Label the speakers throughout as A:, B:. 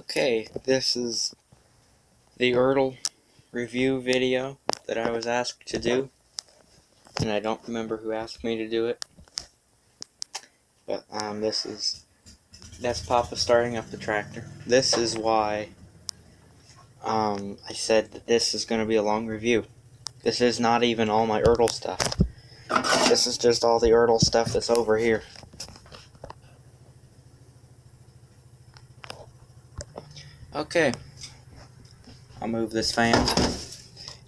A: Okay, this is the Ertl review video that I was asked to do, and I don't remember who asked me to do it, but that's Papa starting up the tractor. This is why I said that this is going to be a long review. This is not even all my Ertl stuff. This is just all the Ertl stuff that's over here. Okay, I'll move this fan,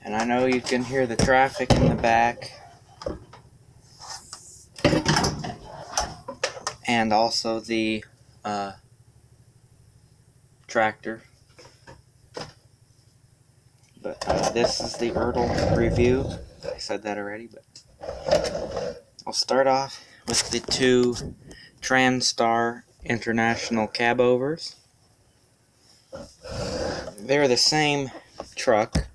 A: and I know you can hear the traffic in the back, and also the tractor. But this is the Ertl review. I said that already, but I'll start off with the two TranStar International cabovers. They're the same truck.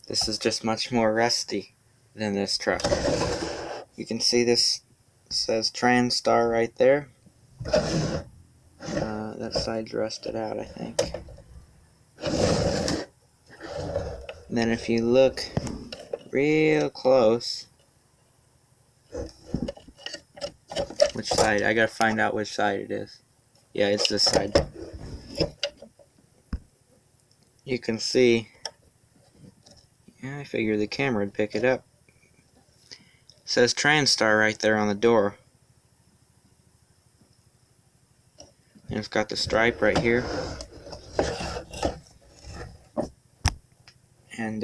A: This is just much more rusty than this truck. You can see this says TranStar right there. That side's rusted out, I think. And then if you look real close, which side? I gotta find out which side it is. Yeah, it's this side. You can see, yeah, I figured the camera would pick it up. It says TranStar right there on the door. And it's got the stripe right here. And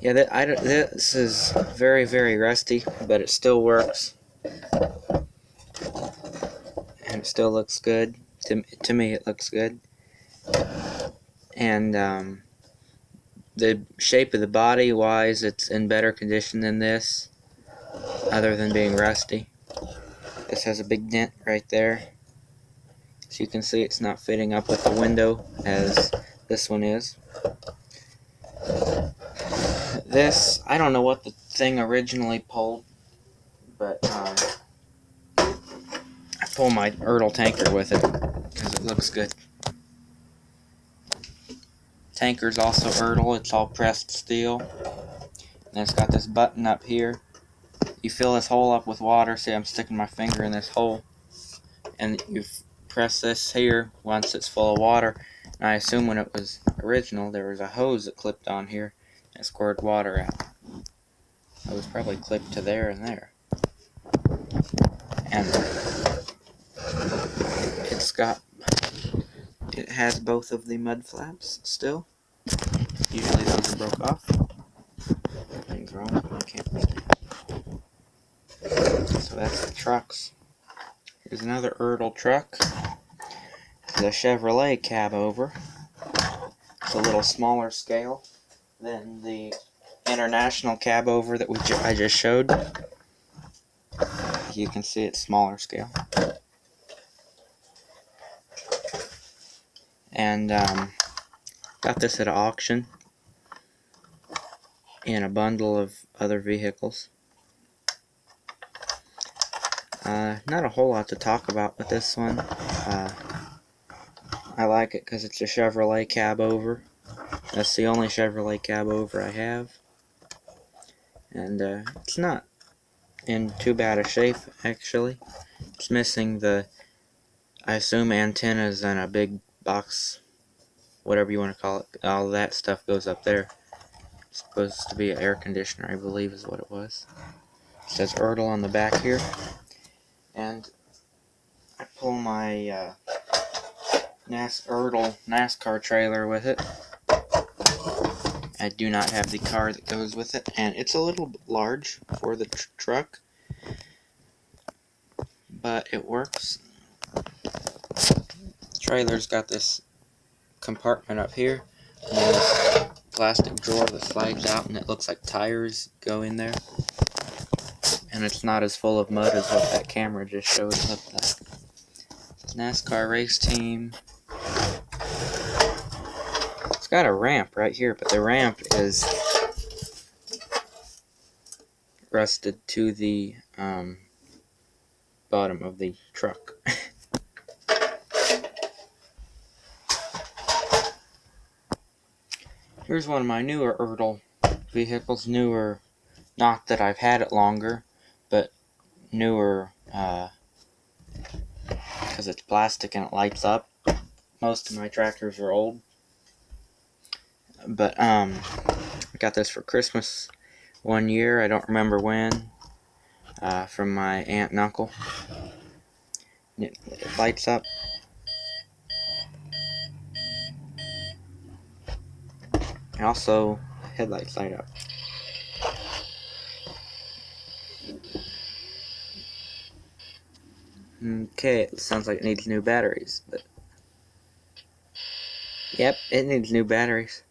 A: yeah, this is very, very rusty, but it still works. And it still looks good. To me, it looks good. And the shape of the body wise, it's in better condition than this, other than being rusty. This has a big dent right there. So you can see it's not fitting up with the window as this one is. This, I don't know what the thing originally pulled, but I pull my Ertl tanker with it because it looks good. Tanker's also Ertl, it's all pressed steel. And it's got this button up here. You fill this hole up with water. See, I'm sticking my finger in this hole. And you press this here once it's full of water. And I assume when it was original, there was a hose that clipped on here and squirted water out. It was probably clipped to there and there. And it has both of the mud flaps still. Usually those are broke off. Nothing's wrong with my camera stand. So that's the trucks. Here's another Ertl truck. The Chevrolet cabover. It's a little smaller scale than the International cabover that I just showed. You can see it's smaller scale. And got this at an auction in a bundle of other vehicles. Not a whole lot to talk about with this one. I like it because it's a Chevrolet cabover. That's the only Chevrolet cabover I have. And it's not in too bad a shape, actually. It's missing the, I assume, antennas and a big box, whatever you want to call it. All that stuff goes up there. It's supposed to be an air conditioner, I believe is what it was. It says Ertl on the back here. And I pull my Ertl NASCAR trailer with it. I do not have the car that goes with it, and it's a little large for the truck, but it works. The trailer's got this compartment up here, and this plastic drawer that slides out, and it looks like tires go in there. And it's not as full of mud as what that camera just showed up there. NASCAR race team. It's got a ramp right here, but the ramp is rusted to the bottom of the truck. Here's one of my newer Ertl vehicles. Newer, not that I've had it longer, but newer because it's plastic and it lights up. Most of my tractors are old. But I got this for Christmas one year. I don't remember when. From my aunt and uncle. It lights up. Also, headlights light up. Okay, it sounds like it needs new batteries, but yep, it needs new batteries.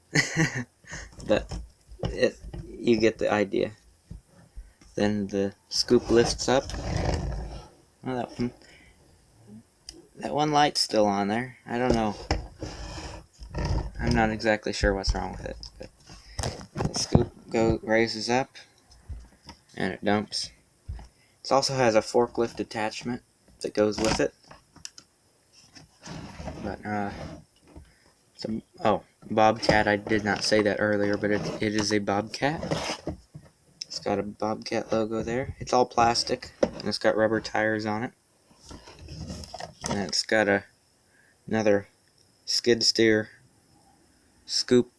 A: But you get the idea. Then the scoop lifts up. Oh, that one light's still on there. I don't know. I'm not exactly sure what's wrong with it. But the scoop raises up, and it dumps. It also has a forklift attachment that goes with it. But Bobcat. I did not say that earlier, but it is a Bobcat. It's got a Bobcat logo there. It's all plastic, and it's got rubber tires on it. And it's got another skid steer scoop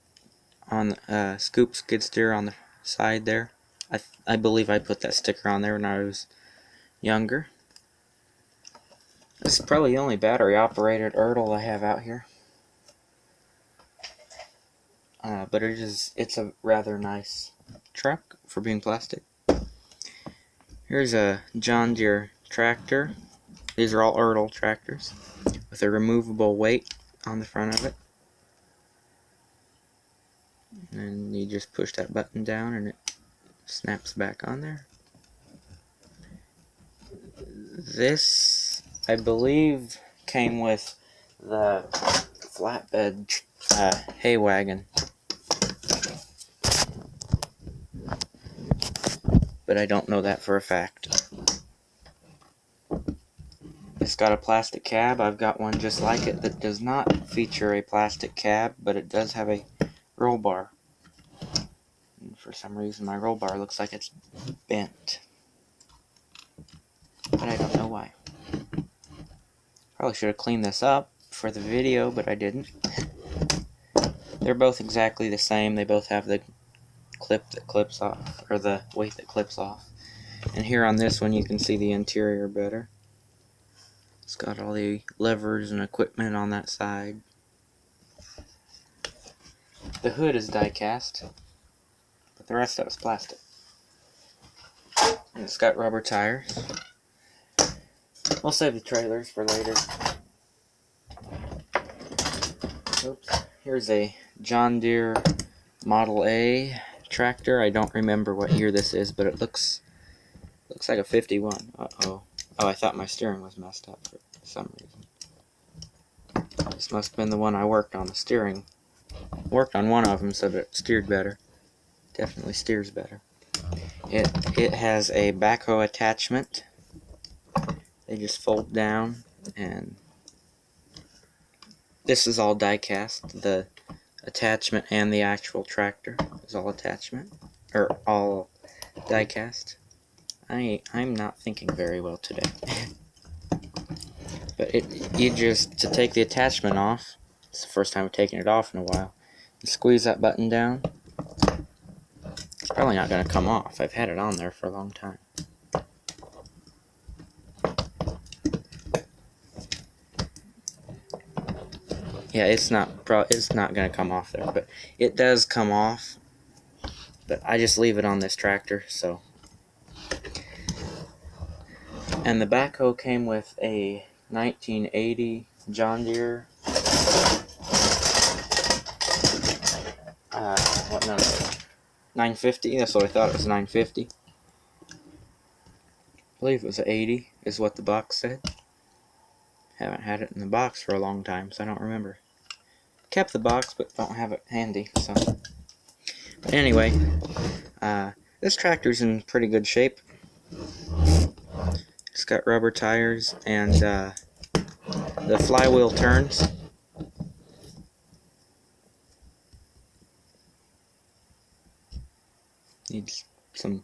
A: on skid steer on the side there. I believe I put that sticker on there when I was younger. This is probably the only battery operated Ertl I have out here. But it's a rather nice truck for being plastic. Here's a John Deere tractor. These are all Ertl tractors with a removable weight on the front of it. And you just push that button down and it snaps back on there. This, I believe, came with the flatbed hay wagon. But I don't know that for a fact. It's got a plastic cab. I've got one just like it that does not feature a plastic cab, but it does have a roll bar. And for some reason my roll bar looks like it's bent. But I don't know why. Probably should have cleaned this up for the video, but I didn't. They're both exactly the same. They both have the clip that clips off, or the weight that clips off. And here on this one you can see the interior better. It's got all the levers and equipment on that side. The hood is die cast, but the rest of it's plastic. And it's got rubber tires. We'll save the trailers for later. Oops. Here's a John Deere Model A tractor. I don't remember what year this is, but it looks like a 51. Uh-oh. Oh, I thought my steering was messed up for some reason. This must have been the one I worked on. The steering. Worked on one of them so that it steered better. Definitely steers better. It has a backhoe attachment. They just fold down, and this is all die cast. The attachment and the actual tractor is all attachment, or all die cast. I'm not thinking very well today. But to take the attachment off, it's the first time I've taken it off in a while. You squeeze that button down. It's probably not going to come off. I've had it on there for a long time. Yeah, it's not going to come off there, but it does come off. But I just leave it on this tractor, so. And the backhoe came with a 1980 John Deere. What number? 950. That's what I thought it was. 950. I believe it was 80. Is what the box said. Haven't had it in the box for a long time, so I don't remember. Kept the box, but don't have it handy. So. But anyway, this tractor's in pretty good shape. It's got rubber tires, and the flywheel turns. Needs some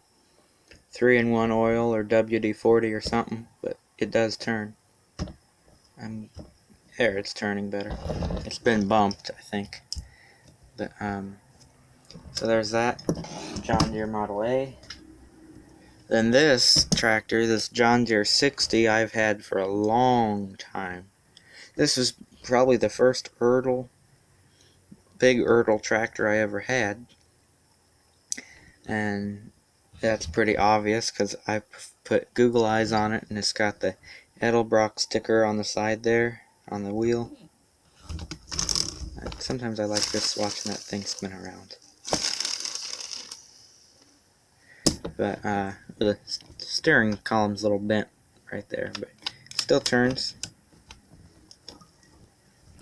A: 3-in-1 oil or WD-40 or something, but it does turn. There, it's turning better. It's been bumped, I think. But so there's that John Deere Model A. Then this tractor, this John Deere 60, I've had for a long time. This is probably the first big Ertl tractor I ever had. And that's pretty obvious because I put Google Eyes on it, and it's got the Edelbrock sticker on the side there, on the wheel. Sometimes I like just watching that thing spin around. But the steering column's a little bent right there, but it still turns.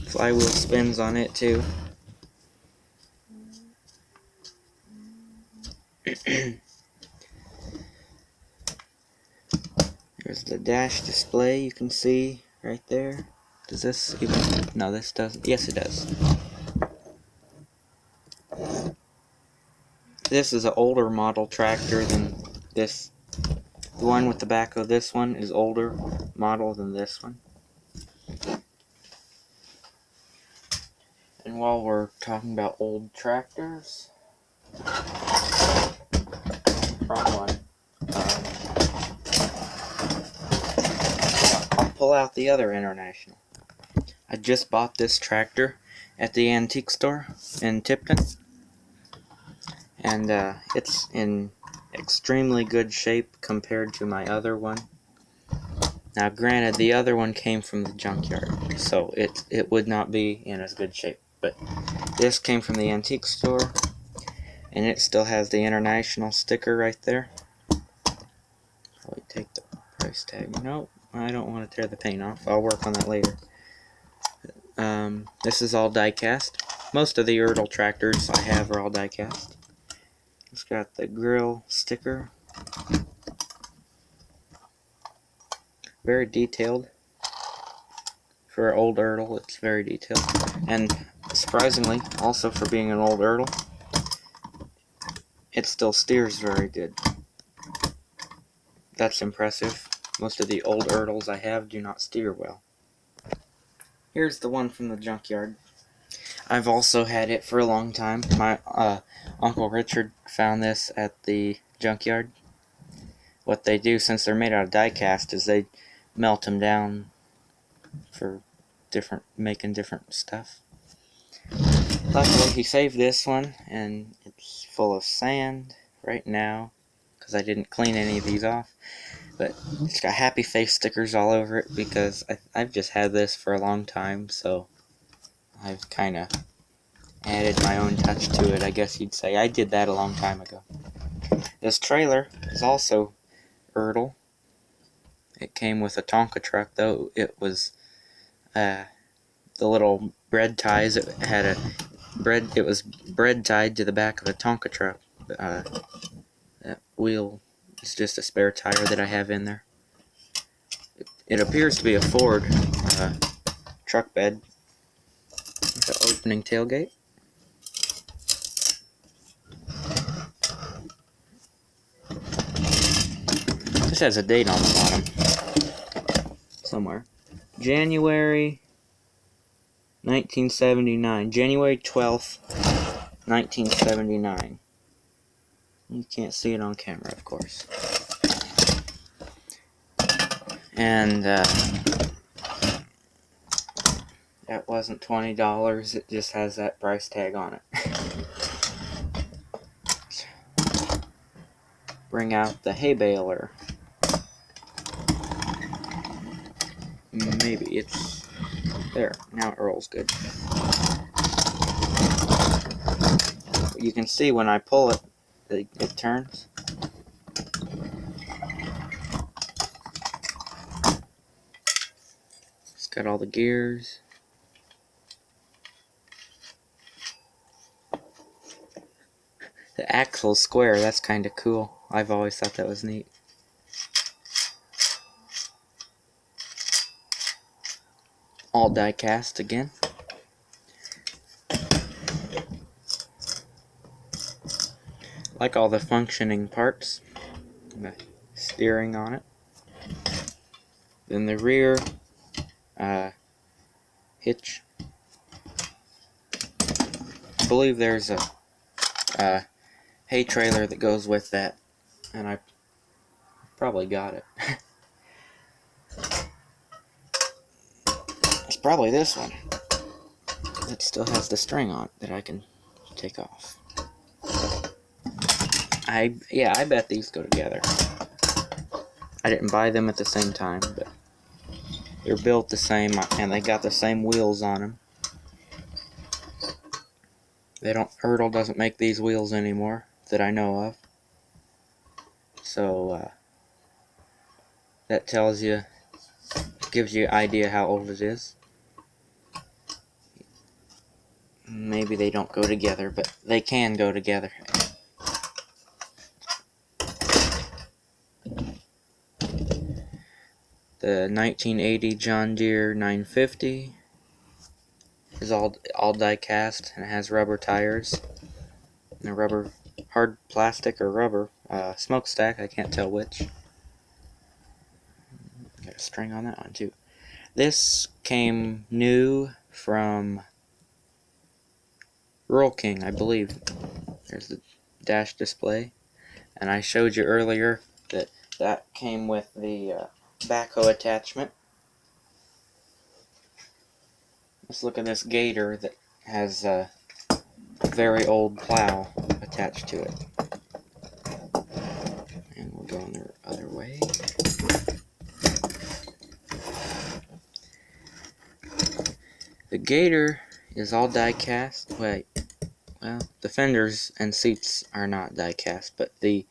A: Flywheel spins on it too. There's the dash display you can see right there. Does this even... No, this doesn't. Yes, it does. This is an older model tractor than this. The one with the back of this one is older model than this one. And while we're talking about old tractors, wrong one. I'll pull out the other International. I just bought this tractor at the antique store in Tipton, and it's in extremely good shape compared to my other one. Now, granted, the other one came from the junkyard, so it would not be in as good shape. But this came from the antique store, and it still has the International sticker right there. Probably take the price tag. Nope, I don't want to tear the paint off. I'll work on that later. This is all die-cast. Most of the Ertl tractors I have are all die-cast. It's got the grill sticker. Very detailed. For old Ertl, it's very detailed. And surprisingly, also for being an old Ertl, it still steers very good. That's impressive. Most of the old Ertls I have do not steer well. Here's the one from the junkyard. I've also had it for a long time. My Uncle Richard found this at the junkyard. What they do, since they're made out of die-cast, is they melt them down for making different stuff. Luckily, he saved this one, and it's full of sand right now, because I didn't clean any of these off. But it's got happy face stickers all over it, because I've just had this for a long time, so I've kind of added my own touch to it, I guess you'd say. I did that a long time ago. This trailer is also Ertl. It came with a Tonka truck, though. It was the little bread ties. It had it was bread tied to the back of a Tonka truck. That wheel is just a spare tire that I have in there. It appears to be a Ford truck bed with an opening tailgate. This has a date on the bottom somewhere. January 1979. January 12th, 1979. You can't see it on camera, of course. And that wasn't $20. It just has that price tag on it. Bring out the hay baler. Maybe it's there. Now it rolls good. You can see when I pull it, it turns. It's got all the gears. The axle's square. That's kind of cool. I've always thought that was neat. All die cast again. like all the functioning parts, the steering on it. Then the rear hitch. I believe there's a hay trailer that goes with that, and I probably got it. It's probably this one. It still has the string on it that I can take off. I bet these go together. I didn't buy them at the same time, but they're built the same, and they got the same wheels on them. Ertl doesn't make these wheels anymore that I know of. So that gives you an idea how old it is. Maybe they don't go together, but they can go together. The 1980 John Deere 950 is all die cast, and it has rubber tires and a rubber hard plastic or rubber smokestack. I can't tell which. Got a string on that one too. This came new from Ertl King, I believe. There's the dash display, and I showed you earlier that came with the backhoe attachment. Let's look at this gator that has a very old plow attached to it. And we'll go in the other way. The gator is all die cast. Well, the fenders and seats are not die cast, but the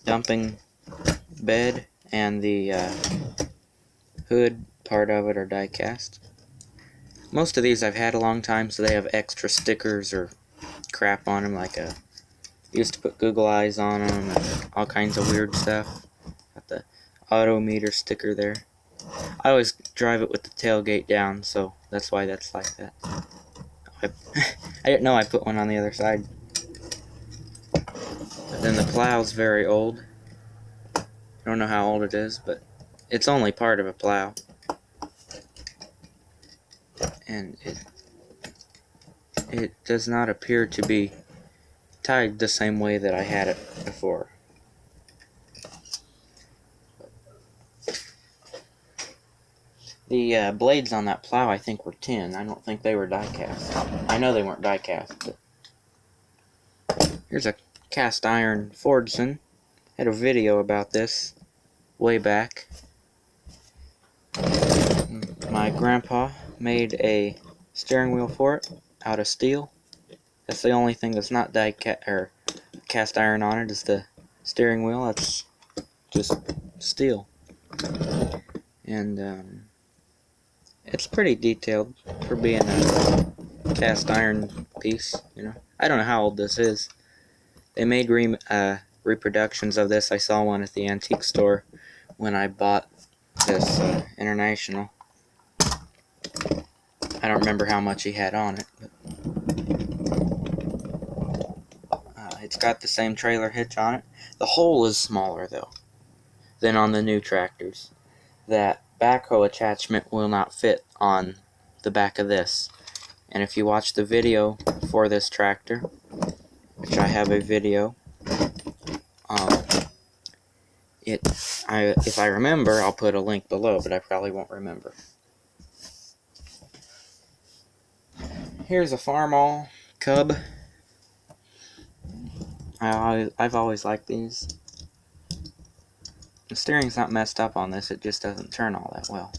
A: dumping bed and the hood part of it are die cast. Most of these I've had a long time, so they have extra stickers or crap on them, like used to put Google eyes on them and all kinds of weird stuff. Got the odometer sticker there. I always drive it with the tailgate down, so that's why that's like that. I didn't know I put one on the other side. But then the plow's very old. I don't know how old it is, but it's only part of a plow. And it does not appear to be tied the same way that I had it before. The blades on that plow, I think, were tin. I don't think they were die cast. I know they weren't die cast. But here's a cast iron Fordson. I had a video about this way back. My grandpa made a steering wheel for it out of steel. That's the only thing that's not cast iron on it, is the steering wheel. That's just steel. And it's pretty detailed for being a cast iron piece, you know. I don't know how old this is. They made reproductions of this. I saw one at the antique store when I bought this International. I don't remember how much he had on it, but it's got the same trailer hitch on it. The hole is smaller, though, than on the new tractors. That backhoe attachment will not fit on the back of this. And if you watch the video for this tractor, which I have a video, if I remember, I'll put a link below, but I probably won't remember. Here's a Farmall Cub. I've always liked these. The steering's not messed up on this, it just doesn't turn all that well.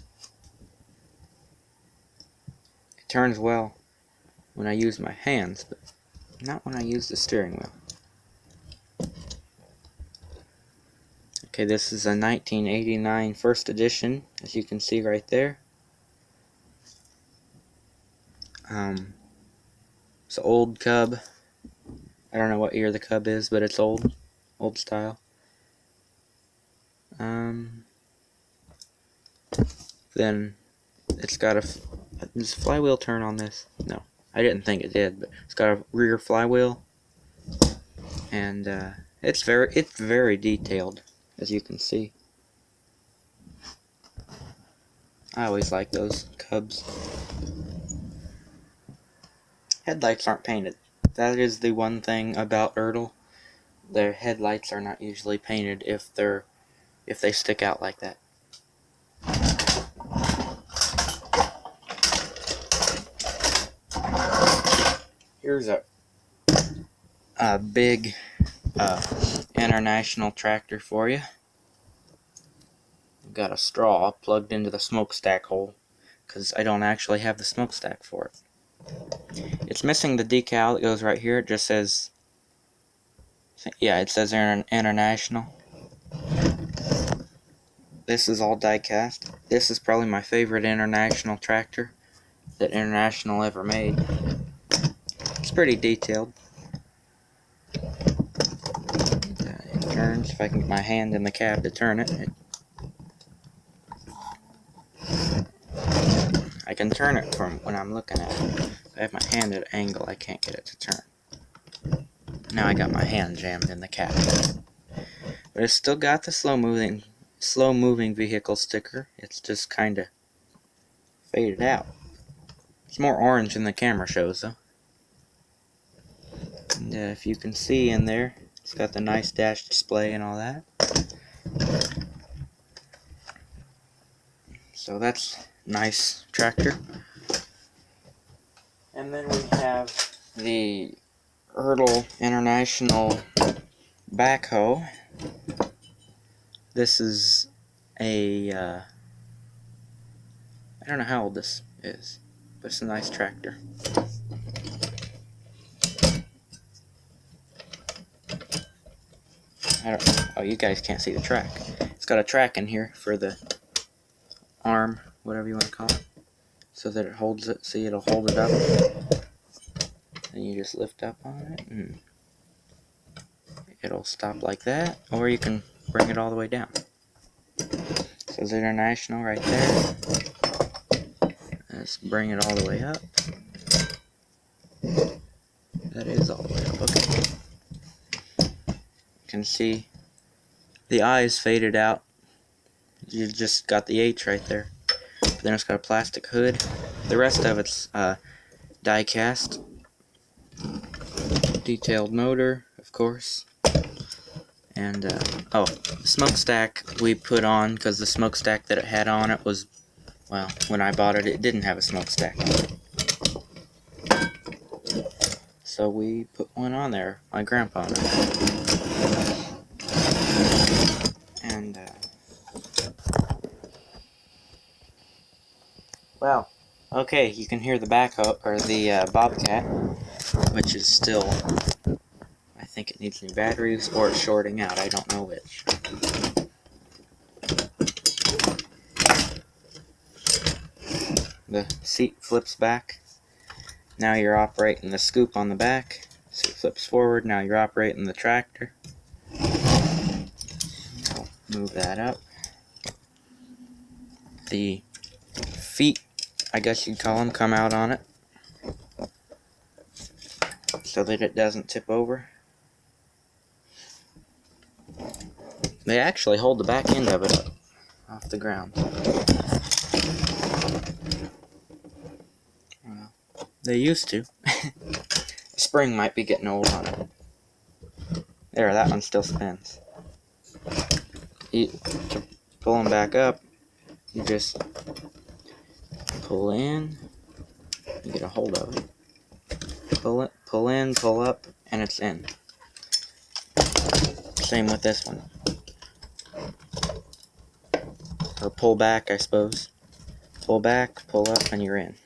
A: It turns well when I use my hands, but not when I use the steering wheel. Okay, this is a 1989 first edition, as you can see right there. It's an old Cub. I don't know what year the Cub is, but it's old style. Then it's got does flywheel turn on this? No, I didn't think it did, but it's got a rear flywheel. and it's very detailed, as you can see. I always like those Cubs. Headlights aren't painted. That is the one thing about Ertl. Their headlights are not usually painted if they stick out like that. Here's a big international tractor for you. I've got a straw plugged into the smokestack hole because I don't actually have the smokestack for it. It's missing the decal that goes right here. It just says, yeah, it says international. This is all die cast. This is probably my favorite international tractor that International ever made. It's pretty detailed. It turns. If I can get my hand in the cab to turn it, I can turn it from when I'm looking at it. If I have my hand at an angle, I can't get it to turn. Now I got my hand jammed in the cab. But it's still got the slow moving vehicle sticker. It's just kind of faded out. It's more orange than the camera shows, though. And if you can see in there, it's got the nice dash display and all that. So that's a nice tractor. And then we have the Ertl International backhoe. This is a, I don't know how old this is, but it's a nice tractor. Oh, you guys can't see the track. It's got a track in here for the arm, whatever you want to call it, so that it holds it. See, it'll hold it up. And you just lift up on it, and it'll stop like that, or you can bring it all the way down. So it's International right there. Let's bring it all the way up. That is all the way up, okay. You can see the eyes faded out. You just got the H right there. But then it's got a plastic hood. The rest of it's die cast. Detailed motor, of course. And oh, the smokestack we put on because the smokestack that it had on it was, well, when I bought it, it didn't have a smokestack. So we put one on there. My grandpa and I. And well, okay, you can hear the backhoe or the Bobcat, which is still, I think it needs new batteries or it's shorting out. I don't know which. The seat flips back. Now you're operating the scoop on the back. Seat flips forward. Now you're operating the tractor. I'll move that up. The feet, I guess you'd call them, come out on it so that it doesn't tip over. They actually hold the back end of it up off the ground. Well, they used to. The spring might be getting old on it. There, that one still spins. To pull them back up, you just pull in, you get a hold of it. Pull it, pull in, pull up, and it's in. Same with this one. Or pull back, I suppose. Pull back, pull up, and you're in.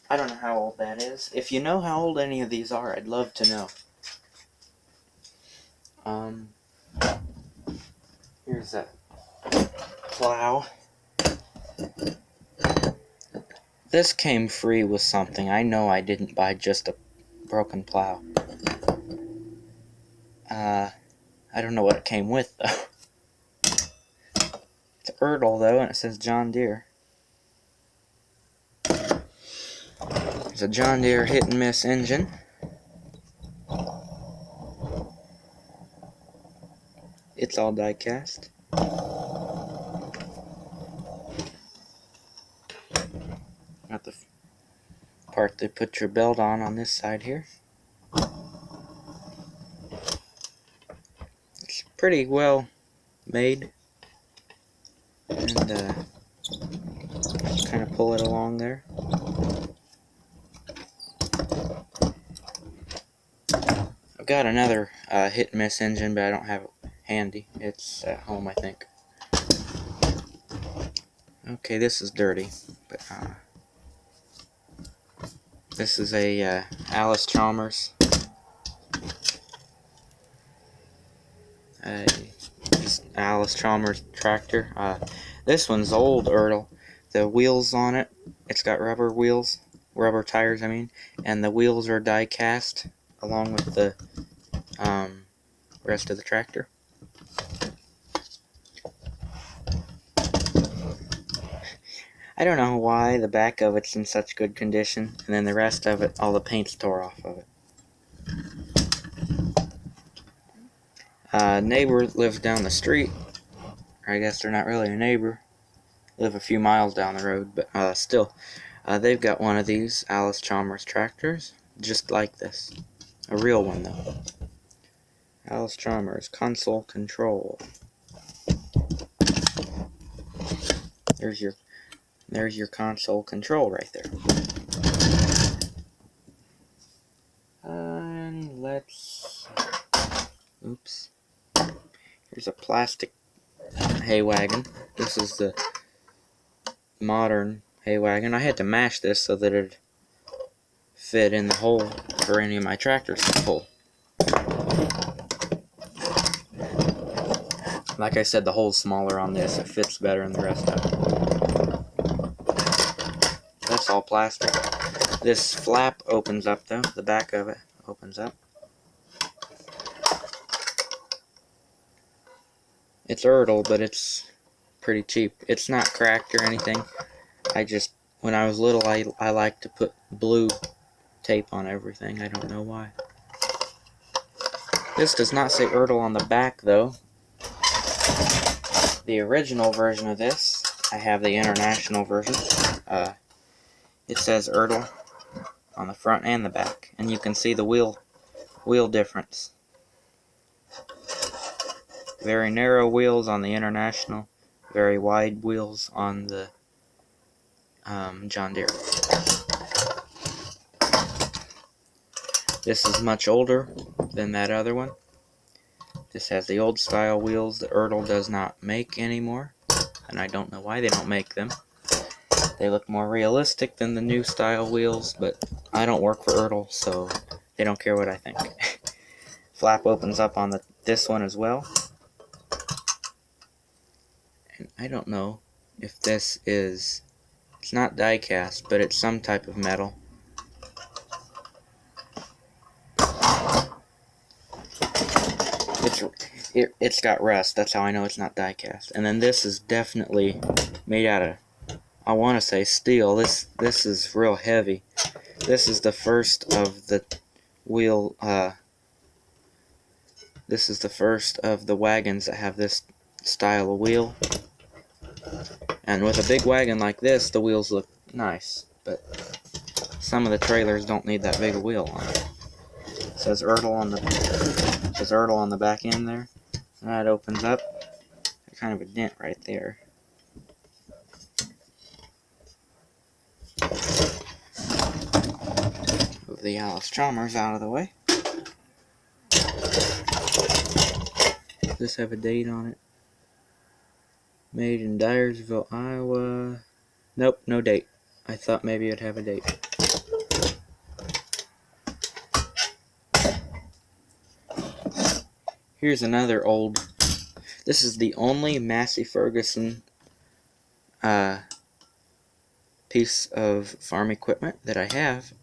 A: I don't know how old that is. If you know how old any of these are, I'd love to know. Here's that plow. This came free with something. I know I didn't buy just a broken plow. I don't know what it came with, though. It's Ertl, though, and it says John Deere. It's a John Deere hit and miss engine. It's all die cast. Got the part to put your belt on this side here. It's pretty well made, and kind of pull it along there. I've got another hit and miss engine, but I don't have it handy. It's at home, I think. Okay, this is dirty, but this is a Alice Chalmers. Alice Chalmers tractor. This one's old Ertl. The wheels on it, it's got rubber wheels, rubber tires, I mean, and the wheels are die cast along with the rest of the tractor. I don't know why the back of it's in such good condition, and then the rest of it, all the paint's tore off of it. Neighbor lives down the street. I guess they're not really a neighbor. Live a few miles down the road, but still, they've got one of these Alice Chalmers tractors, just like this. A real one, though. Alice Chalmers console control. There's your console control right there. And let's... Oops. Here's a plastic hay wagon. This is the modern hay wagon. I had to mash this so that it'd fit in the hole for any of my tractors to pull. Like I said, the hole's smaller on this. It fits better than the rest of it. That's all plastic. This flap opens up though. The back of it opens up. It's Ertl, but it's pretty cheap. It's not cracked or anything. When I was little, I liked to put blue tape on everything. I don't know why. This does not say Ertl on the back though. The original version of this, I have the international version. It says Ertl on the front and the back, and you can see the wheel difference. Very narrow wheels on the international, very wide wheels on the John Deere. This is much older than that other one. This has the old style wheels that Ertl does not make anymore, and I don't know why they don't make them. They look more realistic than the new style wheels, but I don't work for Ertl, so they don't care what I think. Flap opens up on this one as well. And I don't know if this is... It's not die cast, but it's some type of metal. It's got rust. That's how I know it's not die cast. And then this is definitely made out of, I want to say, steel. This is real heavy. This is the first of the wheel. This is the first of the wagons that have this style of wheel. And with a big wagon like this, the wheels look nice. But some of the trailers don't need that big a wheel on it. It says Ertl on the back end there. That opens up. There's kind of a dent right there. Move the Alice Chalmers out of the way. Does this have a date on it? Made in Dyersville, Iowa. Nope, no date. I thought maybe it'd have a date. Here's another old. This is the only Massey Ferguson piece of farm equipment that I have.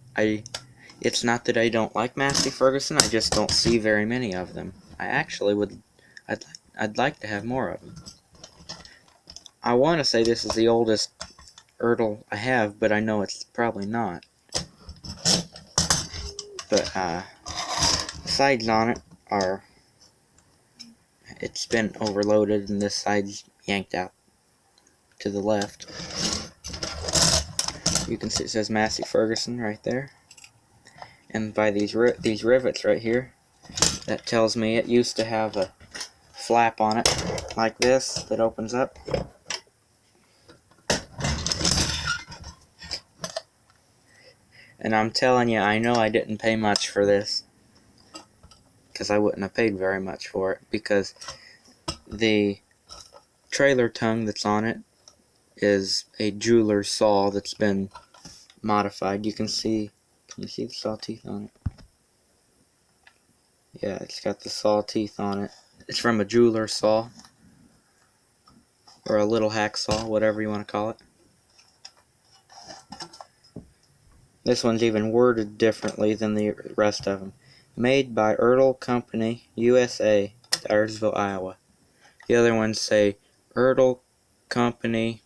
A: It's not that I don't like Massey Ferguson. I just don't see very many of them. I actually would. I'd like to have more of them. I want to say this is the oldest Ertl I have, but I know it's probably not. But the sides on it are. it's been overloaded and this side's yanked out to the left. You can see it says Massey Ferguson right there. And by these rivets right here, that tells me it used to have a flap on it like this that opens up. And I'm telling you, I know I didn't pay much for this, because I wouldn't have paid very much for it, because the trailer tongue that's on it is a jeweler's saw that's been modified. Can you see the saw teeth on it? Yeah, it's got the saw teeth on it. It's from a jeweler's saw, or a little hacksaw, whatever you want to call it. This one's even worded differently than the rest of them. Made by Ertl Company, USA, Dyersville, Iowa. The other ones say Ertl Company,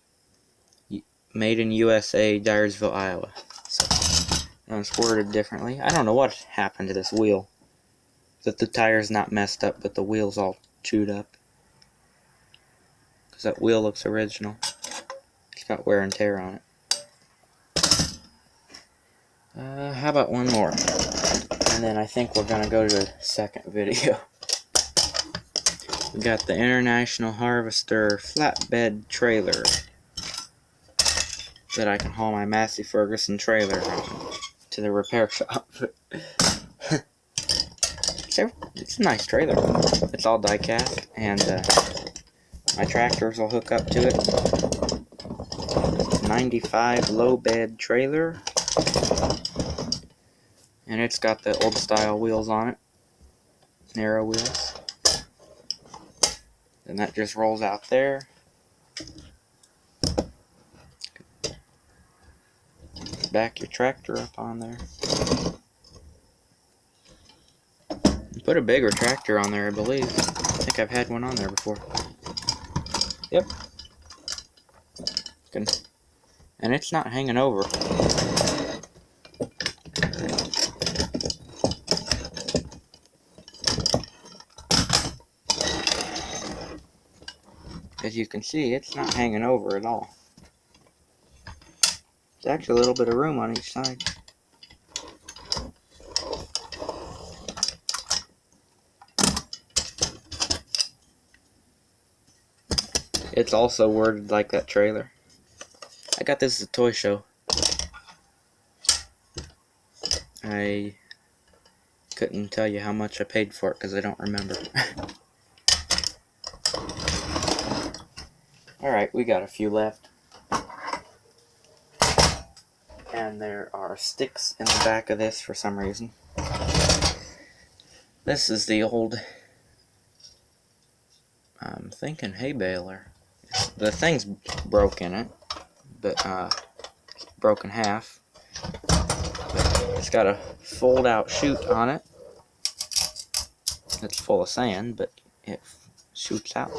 A: made in USA, Dyersville, Iowa. So it's worded differently. I don't know what happened to this wheel. That the tire's not messed up, but the wheel's all chewed up. Because that wheel looks original. It's got wear and tear on it. How about one more? And then I think we're going to go to the second video. We got the International Harvester flatbed trailer that I can haul my Massey Ferguson trailer on to the repair shop. It's a nice trailer. It's all die cast, and my tractors will hook up to it. 95 low bed trailer. And it's got the old style wheels on it, narrow wheels. And that just rolls out there. Back your tractor up on there. Put a bigger tractor on there, I believe. I think I've had one on there before. Yep. And it's not hanging over. As you can see, it's not hanging over at all. There's actually a little bit of room on each side. It's also worded like that trailer. I got this at a toy show. I couldn't tell you how much I paid for it because I don't remember. Alright, we got a few left. And there are sticks in the back of this for some reason. This is the old, I'm thinking hay baler. The thing's broke in it, but it's broken half. But it's got a fold-out chute on it. It's full of sand, but it shoots out.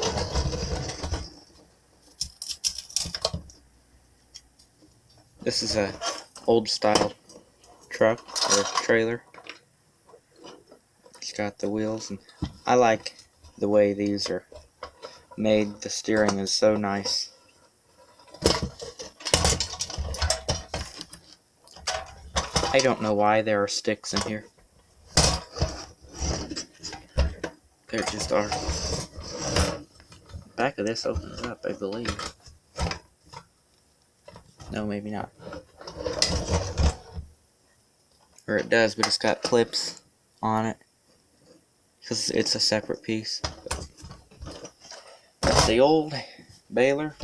A: This is a old style truck or trailer. It's got the wheels, and I like the way these are made. The steering is so nice. I don't know why there are sticks in here. There just are. The back of this opens up, I believe. No, maybe not. Or it does, but it's got clips on it. Because it's a separate piece. That's the old baler.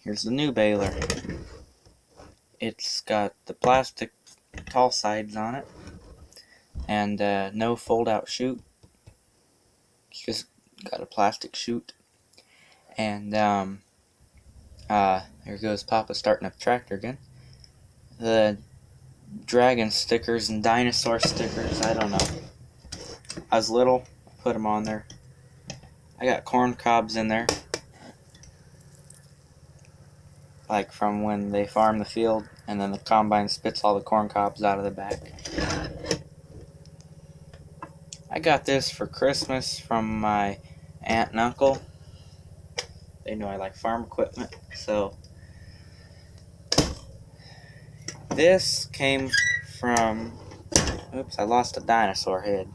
A: Here's the new baler. It's got the plastic tall sides on it. And no fold-out chute. It's just got a plastic chute. And here goes Papa starting up the tractor again. The dragon stickers and dinosaur stickers, I don't know. I was little, I put them on there. I got corn cobs in there. Like from when they farm the field and then the combine spits all the corn cobs out of the back. I got this for Christmas from my aunt and uncle. They know I like farm equipment, so this came from, oops, I lost a dinosaur head.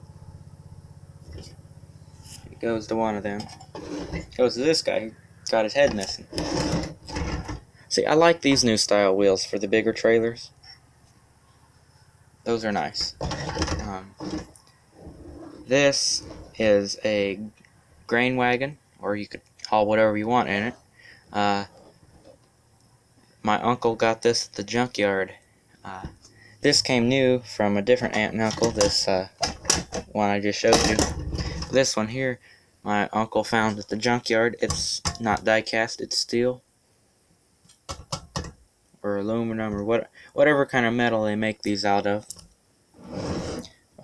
A: It goes to one of them. It goes to this guy who got his head missing. See, I like these new style wheels for the bigger trailers. Those are nice. This is a grain wagon, or you could haul whatever you want in it. My uncle got this at the junkyard. This came new from a different aunt and uncle, this one I just showed you. This one here, my uncle found at the junkyard. It's not die cast, it's steel. Or aluminum, or whatever kind of metal they make these out of.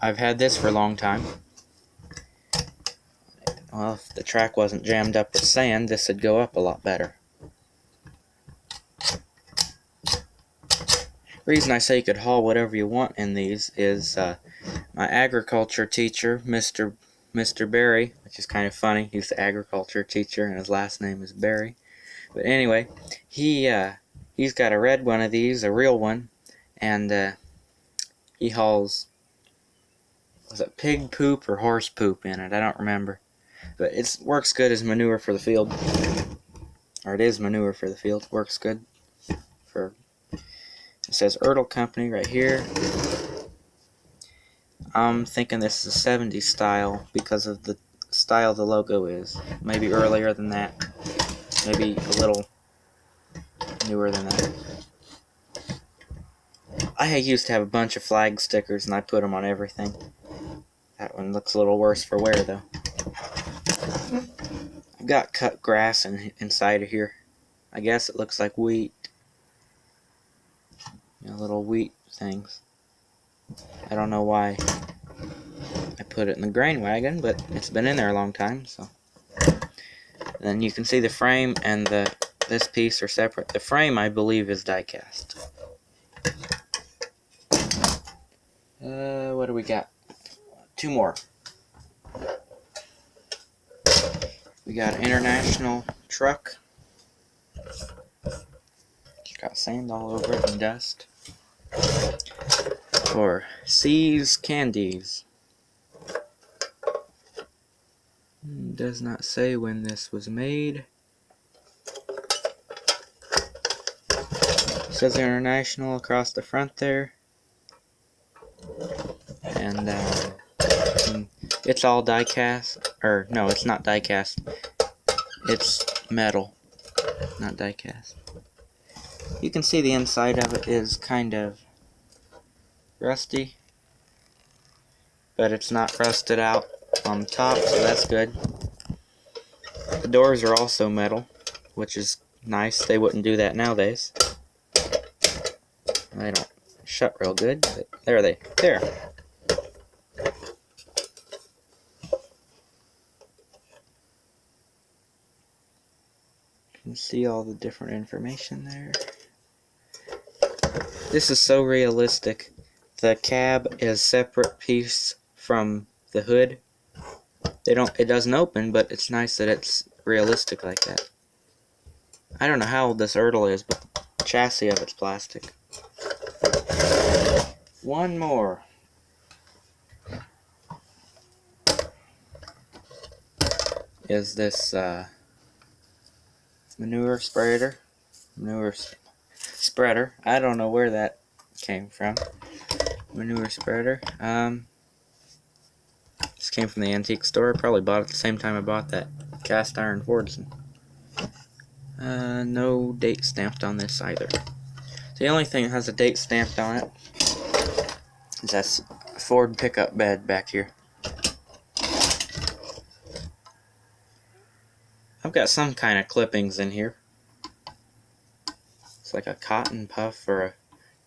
A: I've had this for a long time. Well, if the track wasn't jammed up with sand, this would go up a lot better. The reason I say you could haul whatever you want in these is my agriculture teacher, Mr. Barry, which is kind of funny. He's the agriculture teacher and his last name is Barry. But anyway, he's got a red one of these, a real one, and he hauls, was it pig poop or horse poop in it? I don't remember. But it works good as manure for the field. Or it is manure for the field. Works good for, it says Ertl Company right here. I'm thinking this is a 70s style because of the style the logo is. Maybe earlier than that. Maybe a little newer than that. I used to have a bunch of flag stickers and I put them on everything. That one looks a little worse for wear though. I've got cut grass inside of here. I guess it looks like wheat. You know, little wheat things. I don't know why I put it in the grain wagon, but it's been in there a long time, so. Then you can see the frame and this piece are separate. The frame, I believe, is die cast. What do we got? Two more. We got an international truck. It's got sand all over it and dust. For C's Candies. Does not say when this was made. It says international across the front there. And it's all die cast, or no, it's not die cast. It's metal, not die cast. You can see the inside of it is kind of rusty, but it's not rusted out on the top, so that's good. The doors are also metal, which is nice. They wouldn't do that nowadays. They don't shut real good, but there they there. You can see all the different information there. This is so realistic. The cab is separate piece from the hood. It doesn't open, but it's nice that it's realistic like that. I don't know how old this Ertl is, but the chassis of it's plastic. One more. Is this manure spreader. Spreader. I don't know where that came from. Manure spreader. This came from the antique store. Probably bought it at the same time I bought that cast iron Fordson. No date stamped on this either. The only thing that has a date stamped on it is that Ford pickup bed back here. I've got some kind of clippings in here. It's like a cotton puff or a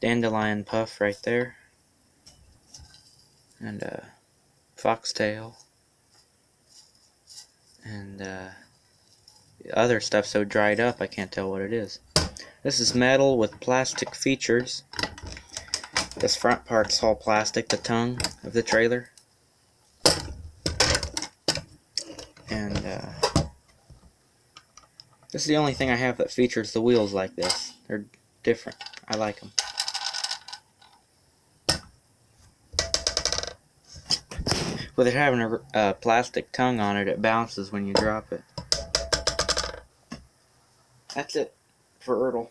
A: dandelion puff right there. And a foxtail. And the other stuff's so dried up I can't tell what it is. This is metal with plastic features. This front part's all plastic, the tongue of the trailer. And this is the only thing I have that features the wheels like this. They're different. I like them. With it having a plastic tongue on it, it bounces when you drop it. That's it for Ertl.